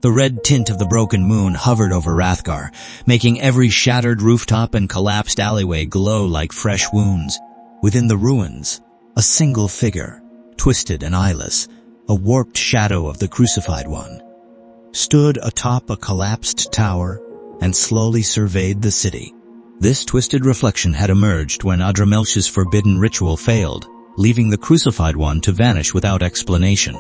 The red tint of the broken moon hovered over Rathgar, making every shattered rooftop and collapsed alleyway glow like fresh wounds. Within the ruins, a single figure, twisted and eyeless, a warped shadow of the Crucified One, stood atop a collapsed tower and slowly surveyed the city. This twisted reflection had emerged when Adramelch's forbidden ritual failed, leaving the Crucified One to vanish without explanation.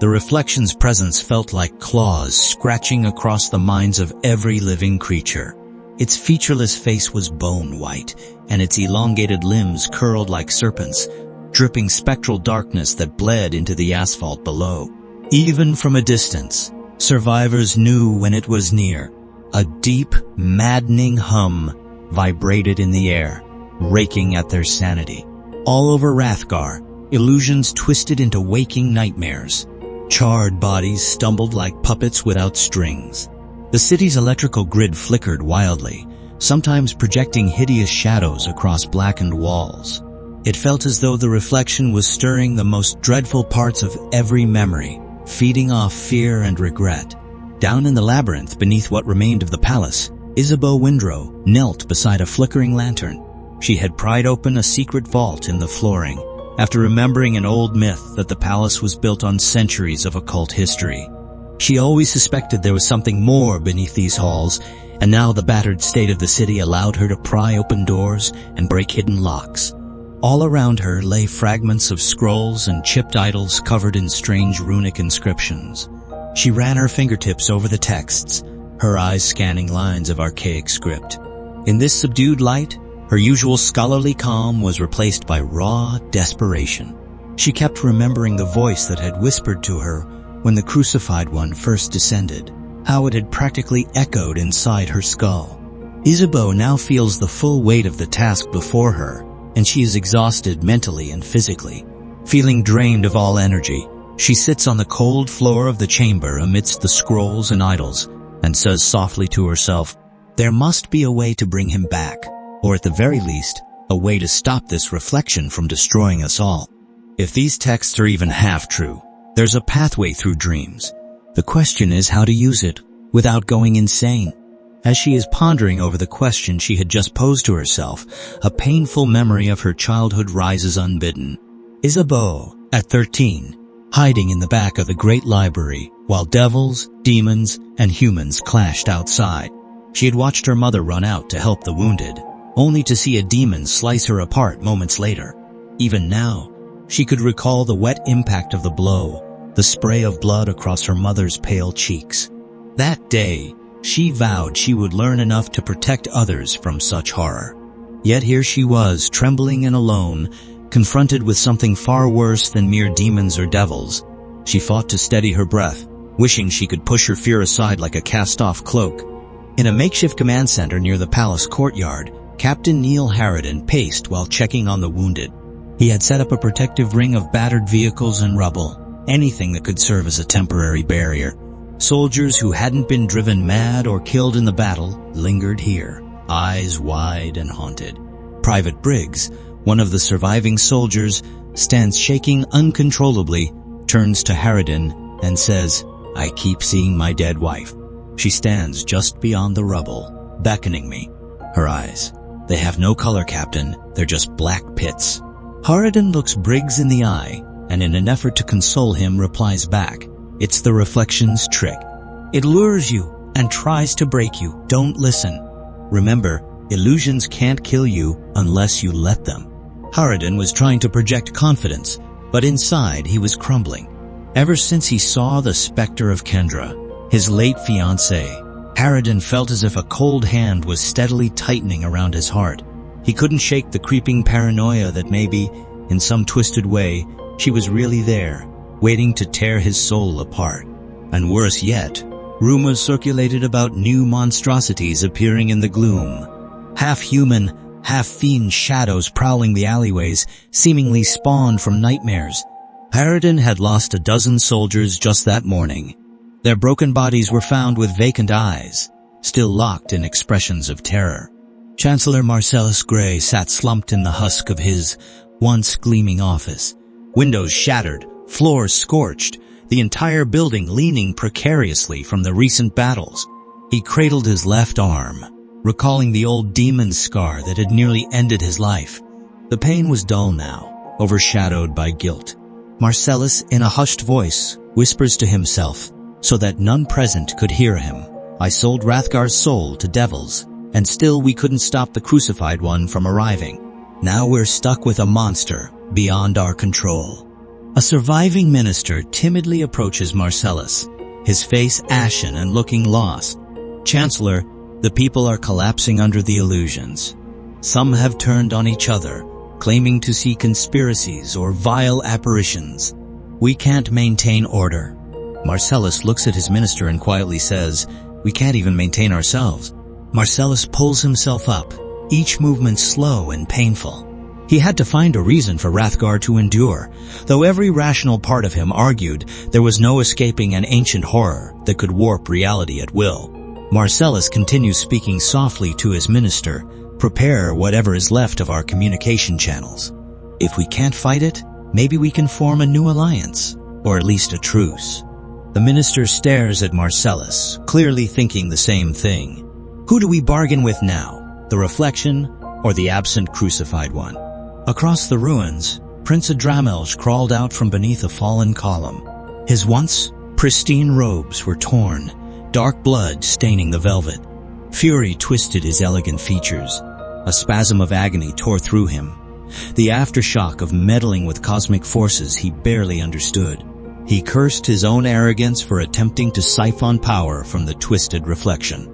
The reflection's presence felt like claws scratching across the minds of every living creature. Its featureless face was bone-white, and its elongated limbs curled like serpents, dripping spectral darkness that bled into the asphalt below. Even from a distance, survivors knew when it was near. A deep, maddening hum vibrated in the air, raking at their sanity. All over Rathgar, illusions twisted into waking nightmares. Charred bodies stumbled like puppets without strings. The city's electrical grid flickered wildly, sometimes projecting hideous shadows across blackened walls. It felt as though the reflection was stirring the most dreadful parts of every memory, feeding off fear and regret. Down in the labyrinth beneath what remained of the palace, Isabeau Windrow knelt beside a flickering lantern. She had pried open a secret vault in the flooring, after remembering an old myth that the palace was built on centuries of occult history. She always suspected there was something more beneath these halls, and now the battered state of the city allowed her to pry open doors and break hidden locks. All around her lay fragments of scrolls and chipped idols covered in strange runic inscriptions. She ran her fingertips over the texts, her eyes scanning lines of archaic script. In this subdued light, her usual scholarly calm was replaced by raw desperation. She kept remembering the voice that had whispered to her when the Crucified One first descended, how it had practically echoed inside her skull. Isabeau now feels the full weight of the task before her, and she is exhausted mentally and physically. Feeling drained of all energy, she sits on the cold floor of the chamber amidst the scrolls and idols, and says softly to herself, "There must be a way to bring him back, or at the very least, a way to stop this reflection from destroying us all. If these texts are even half true, there's a pathway through dreams. The question is how to use it without going insane." As she is pondering over the question she had just posed to herself, a painful memory of her childhood rises unbidden. Isabeau, at 13, hiding in the back of the great library, while devils, demons, and humans clashed outside. She had watched her mother run out to help the wounded, only to see a demon slice her apart moments later. Even now, she could recall the wet impact of the blow, the spray of blood across her mother's pale cheeks. That day, she vowed she would learn enough to protect others from such horror. Yet here she was, trembling and alone, confronted with something far worse than mere demons or devils. She fought to steady her breath, wishing she could push her fear aside like a cast-off cloak. In a makeshift command center near the palace courtyard, Captain Neil Harriden paced while checking on the wounded. He had set up a protective ring of battered vehicles and rubble, anything that could serve as a temporary barrier. Soldiers who hadn't been driven mad or killed in the battle lingered here, eyes wide and haunted. Private Briggs, one of the surviving soldiers, stands shaking uncontrollably, turns to Harriden, and says, "I keep seeing my dead wife. She stands just beyond the rubble, beckoning me. Her eyes, they have no color, Captain. They're just black pits." Harriden looks Briggs in the eye, and in an effort to console him replies back, "It's the reflection's trick. It lures you and tries to break you. Don't listen. Remember, illusions can't kill you unless you let them." Harriden was trying to project confidence, but inside he was crumbling. Ever since he saw the specter of Kendra, his late fiancée, Harriden felt as if a cold hand was steadily tightening around his heart. He couldn't shake the creeping paranoia that maybe, in some twisted way, she was really there, waiting to tear his soul apart. And worse yet, rumors circulated about new monstrosities appearing in the gloom. Half-human, half-fiend shadows prowling the alleyways, seemingly spawned from nightmares. Harriden had lost a dozen soldiers just that morning. Their broken bodies were found with vacant eyes, still locked in expressions of terror. Chancellor Marcellus Grey sat slumped in the husk of his once gleaming office. Windows shattered, floors scorched, the entire building leaning precariously from the recent battles. He cradled his left arm, recalling the old demon scar that had nearly ended his life. The pain was dull now, overshadowed by guilt. Marcellus, in a hushed voice, whispers to himself, so that none present could hear him, "I sold Rathgar's soul to devils, and still we couldn't stop the crucified one from arriving. Now we're stuck with a monster beyond our control." A surviving minister timidly approaches Marcellus, his face ashen and looking lost. "Chancellor, the people are collapsing under the illusions. Some have turned on each other, claiming to see conspiracies or vile apparitions. We can't maintain order." Marcellus looks at his minister and quietly says, "We can't even maintain ourselves." Marcellus pulls himself up, each movement slow and painful. He had to find a reason for Rathgar to endure, though every rational part of him argued there was no escaping an ancient horror that could warp reality at will. Marcellus continues speaking softly to his minister, "Prepare whatever is left of our communication channels. If we can't fight it, maybe we can form a new alliance, or at least a truce." The minister stares at Marcellus, clearly thinking the same thing. Who do we bargain with now, the reflection or the absent crucified one? Across the ruins, Prince Adramelch crawled out from beneath a fallen column. His once pristine robes were torn, dark blood staining the velvet. Fury twisted his elegant features. A spasm of agony tore through him, the aftershock of meddling with cosmic forces he barely understood. He cursed his own arrogance for attempting to siphon power from the twisted reflection.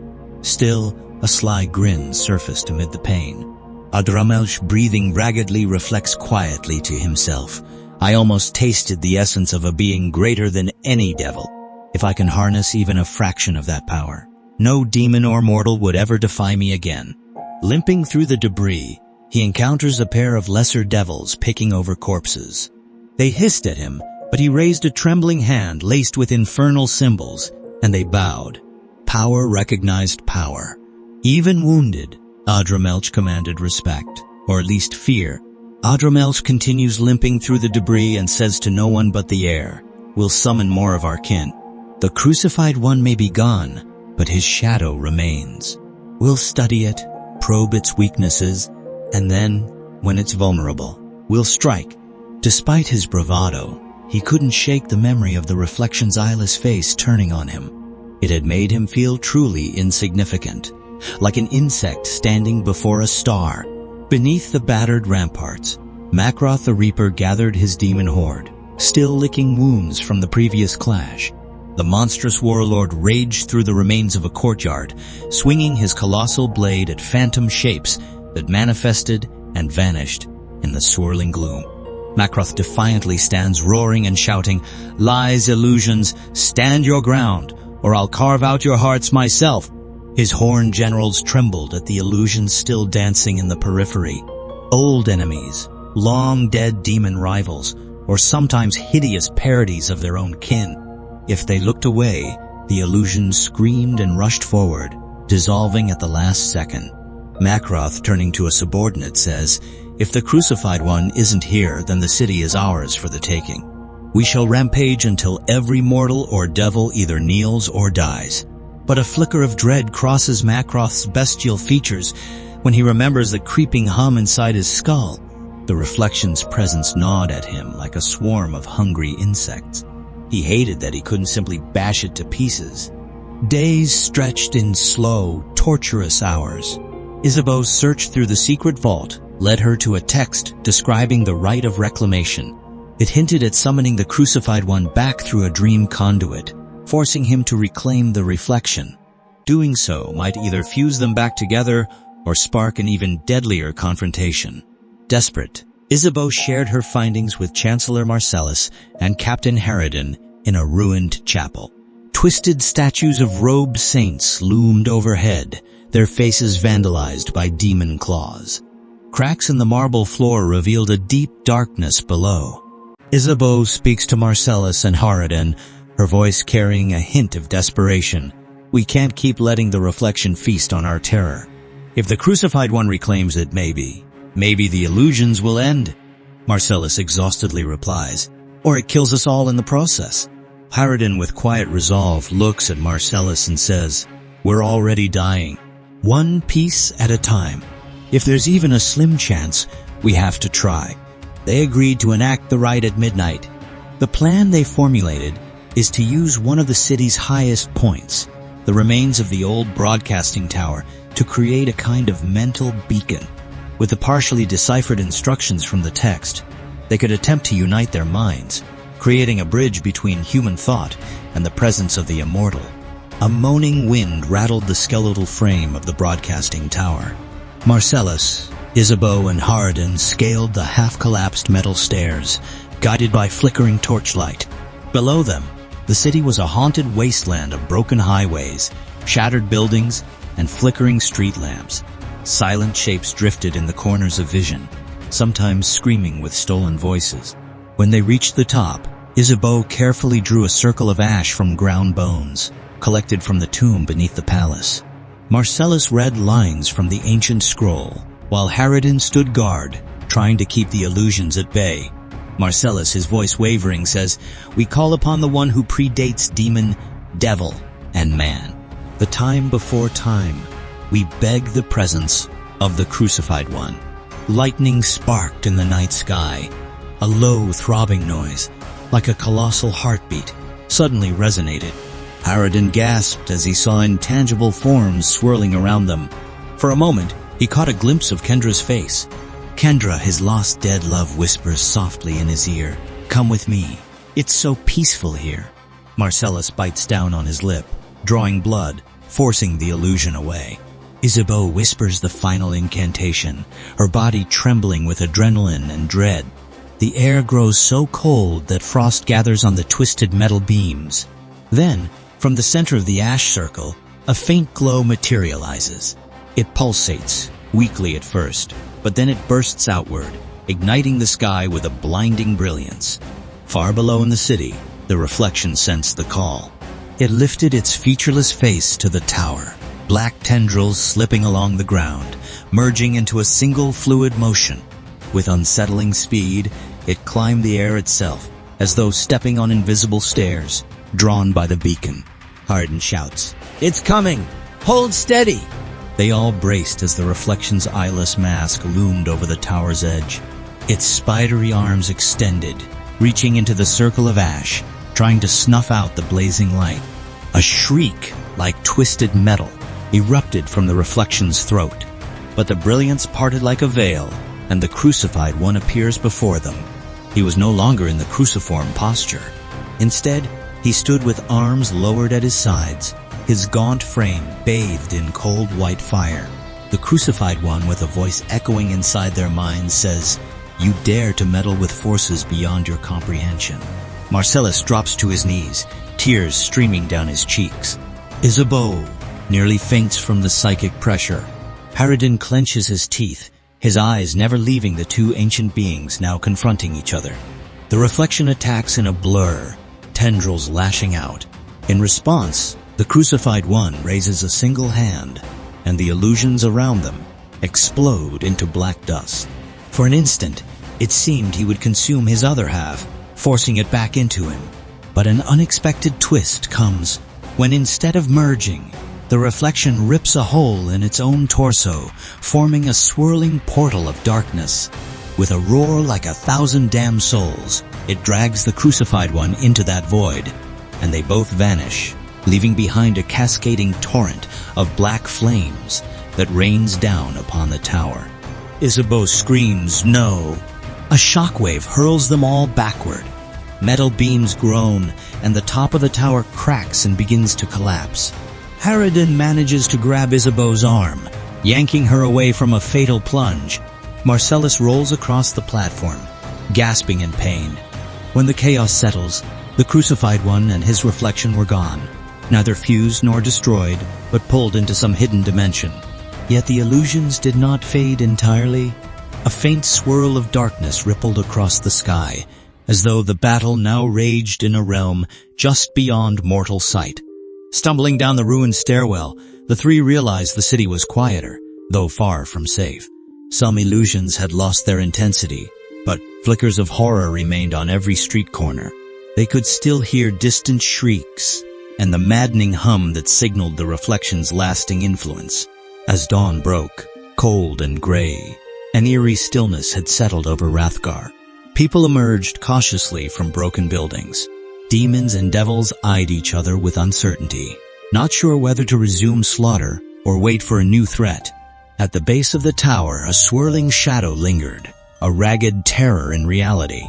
Still, a sly grin surfaced amid the pain. Adramelch, breathing raggedly, reflects quietly to himself, "I almost tasted the essence of a being greater than any devil. If I can harness even a fraction of that power, no demon or mortal would ever defy me again." Limping through the debris, he encounters a pair of lesser devils picking over corpses. They hissed at him, but he raised a trembling hand laced with infernal symbols, and they bowed. Power recognized power. Even wounded, Adramelch commanded respect, or at least fear. Adramelch continues limping through the debris and says to no one but the air, "We'll summon more of our kin. The crucified one may be gone, but his shadow remains. We'll study it, probe its weaknesses, and then, when it's vulnerable, we'll strike." Despite his bravado, he couldn't shake the memory of the reflection's eyeless face turning on him. It had made him feel truly insignificant, like an insect standing before a star. Beneath the battered ramparts, Macroth the Reaper gathered his demon horde, still licking wounds from the previous clash. The monstrous warlord raged through the remains of a courtyard, swinging his colossal blade at phantom shapes that manifested and vanished in the swirling gloom. Macroth defiantly stands roaring and shouting, "Lies, illusions, stand your ground, or I'll carve out your hearts myself." His horned generals trembled at the illusions still dancing in the periphery. Old enemies, long-dead demon rivals, or sometimes hideous parodies of their own kin. If they looked away, the illusions screamed and rushed forward, dissolving at the last second. Macroth, turning to a subordinate, says, "If the crucified one isn't here, then the city is ours for the taking. We shall rampage until every mortal or devil either kneels or dies." But a flicker of dread crosses Macroth's bestial features when he remembers the creeping hum inside his skull. The reflection's presence gnawed at him like a swarm of hungry insects. He hated that he couldn't simply bash it to pieces. Days stretched in slow, torturous hours. Isabeau's search through the secret vault led her to a text describing the rite of reclamation. It hinted at summoning the crucified one back through a dream conduit, forcing him to reclaim the reflection. Doing so might either fuse them back together or spark an even deadlier confrontation. Desperate, Isabeau shared her findings with Chancellor Marcellus and Captain Harriden in a ruined chapel. Twisted statues of robed saints loomed overhead, their faces vandalized by demon claws. Cracks in the marble floor revealed a deep darkness below. Isabeau speaks to Marcellus and Harriden, her voice carrying a hint of desperation. "We can't keep letting the reflection feast on our terror. If the crucified one reclaims it, maybe the illusions will end." Marcellus exhaustedly replies, "Or it kills us all in the process." Harriden, with quiet resolve, looks at Marcellus and says, "We're already dying. One piece at a time. If there's even a slim chance, we have to try." They agreed to enact the rite at midnight. The plan they formulated is to use one of the city's highest points, the remains of the old broadcasting tower, to create a kind of mental beacon. With the partially deciphered instructions from the text, they could attempt to unite their minds, creating a bridge between human thought and the presence of the immortal. A moaning wind rattled the skeletal frame of the broadcasting tower. Marcellus, Isabeau, and Harriden scaled the half-collapsed metal stairs, guided by flickering torchlight. Below them, the city was a haunted wasteland of broken highways, shattered buildings, and flickering street lamps. Silent shapes drifted in the corners of vision, sometimes screaming with stolen voices. When they reached the top, Isabeau carefully drew a circle of ash from ground bones, collected from the tomb beneath the palace. Marcellus read lines from the ancient scroll, while Harriden stood guard, trying to keep the illusions at bay. Marcellus, his voice wavering, says, "We call upon the one who predates demon, devil, and man. The time before time, we beg the presence of the crucified one." Lightning sparked in the night sky. A low, throbbing noise, like a colossal heartbeat, suddenly resonated. Harriden gasped as he saw intangible forms swirling around them. For a moment, he caught a glimpse of Kendra's face. Kendra, his lost dead love, whispers softly in his ear, "Come with me. It's so peaceful here." Marcellus bites down on his lip, drawing blood, forcing the illusion away. Isabeau whispers the final incantation, her body trembling with adrenaline and dread. The air grows so cold that frost gathers on the twisted metal beams. Then, from the center of the ash circle, a faint glow materializes. It pulsates, weakly at first, but then it bursts outward, igniting the sky with a blinding brilliance. Far below in the city, the reflection sensed the call. It lifted its featureless face to the tower, black tendrils slipping along the ground, merging into a single fluid motion. With unsettling speed, it climbed the air itself, as though stepping on invisible stairs, drawn by the beacon. Harriden shouts, "It's coming! Hold steady!" They all braced as the reflection's eyeless mask loomed over the tower's edge. Its spidery arms extended, reaching into the circle of ash, trying to snuff out the blazing light. A shriek, like twisted metal, erupted from the reflection's throat. But the brilliance parted like a veil, and the crucified one appears before them. He was no longer in the cruciform posture. Instead, he stood with arms lowered at his sides, his gaunt frame bathed in cold white fire. The crucified one, with a voice echoing inside their minds, says, "You dare to meddle with forces beyond your comprehension." Marcellus drops to his knees, tears streaming down his cheeks. Isabeau nearly faints from the psychic pressure. Harriden clenches his teeth, his eyes never leaving the two ancient beings now confronting each other. The reflection attacks in a blur, tendrils lashing out. In response, the crucified one raises a single hand, and the illusions around them explode into black dust. For an instant, it seemed he would consume his other half, forcing it back into him. But an unexpected twist comes when, instead of merging, the reflection rips a hole in its own torso, forming a swirling portal of darkness. With a roar like 1,000 damned souls, it drags the crucified one into that void, and they both vanish, leaving behind a cascading torrent of black flames that rains down upon the tower. Isabeau screams, "No!" A shockwave hurls them all backward. Metal beams groan, and the top of the tower cracks and begins to collapse. Harriden manages to grab Isabeau's arm, yanking her away from a fatal plunge. Marcellus rolls across the platform, gasping in pain. When the chaos settles, the crucified one and his reflection were gone, neither fused nor destroyed, but pulled into some hidden dimension. Yet the illusions did not fade entirely. A faint swirl of darkness rippled across the sky, as though the battle now raged in a realm just beyond mortal sight. Stumbling down the ruined stairwell, the three realized the city was quieter, though far from safe. Some illusions had lost their intensity, but flickers of horror remained on every street corner. They could still hear distant shrieks and the maddening hum that signaled the reflection's lasting influence. As dawn broke, cold and gray, an eerie stillness had settled over Rathgar. People emerged cautiously from broken buildings. Demons and devils eyed each other with uncertainty, not sure whether to resume slaughter or wait for a new threat. At the base of the tower, a swirling shadow lingered, a ragged terror in reality.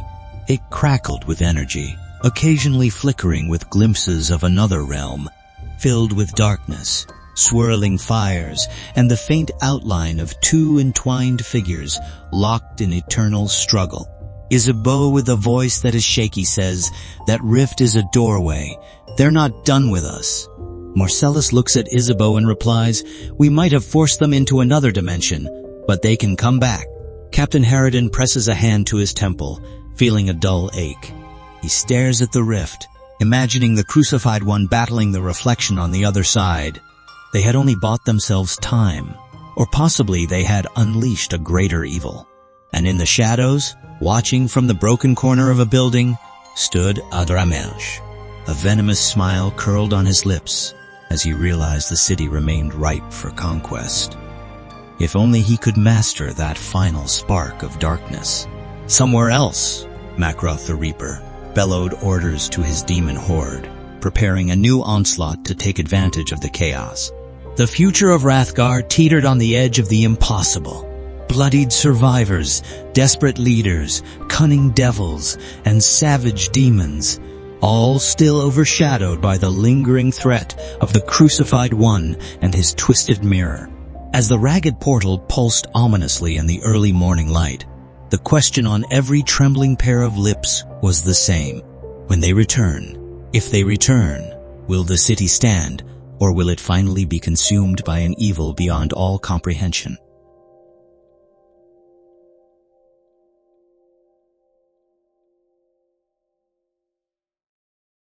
It crackled with energy, occasionally flickering with glimpses of another realm, filled with darkness, swirling fires, and the faint outline of two entwined figures locked in eternal struggle. Isabeau, with a voice that is shaky, says, "That rift is a doorway. They're not done with us." Marcellus looks at Isabeau and replies, "We might have forced them into another dimension, but they can come back." Captain Harriden presses a hand to his temple, feeling a dull ache. He stares at the rift, imagining the crucified one battling the reflection on the other side. They had only bought themselves time, or possibly they had unleashed a greater evil. And in the shadows, watching from the broken corner of a building, stood Adramelch. A venomous smile curled on his lips as he realized the city remained ripe for conquest. If only he could master that final spark of darkness. Somewhere else, Makroth the Reaper bellowed orders to his demon horde, preparing a new onslaught to take advantage of the chaos. The future of Rathgar teetered on the edge of the impossible. Bloodied survivors, desperate leaders, cunning devils, and savage demons, all still overshadowed by the lingering threat of the crucified one and his twisted mirror. As the ragged portal pulsed ominously in the early morning light, the question on every trembling pair of lips was the same. When they return, if they return, will the city stand, or will it finally be consumed by an evil beyond all comprehension?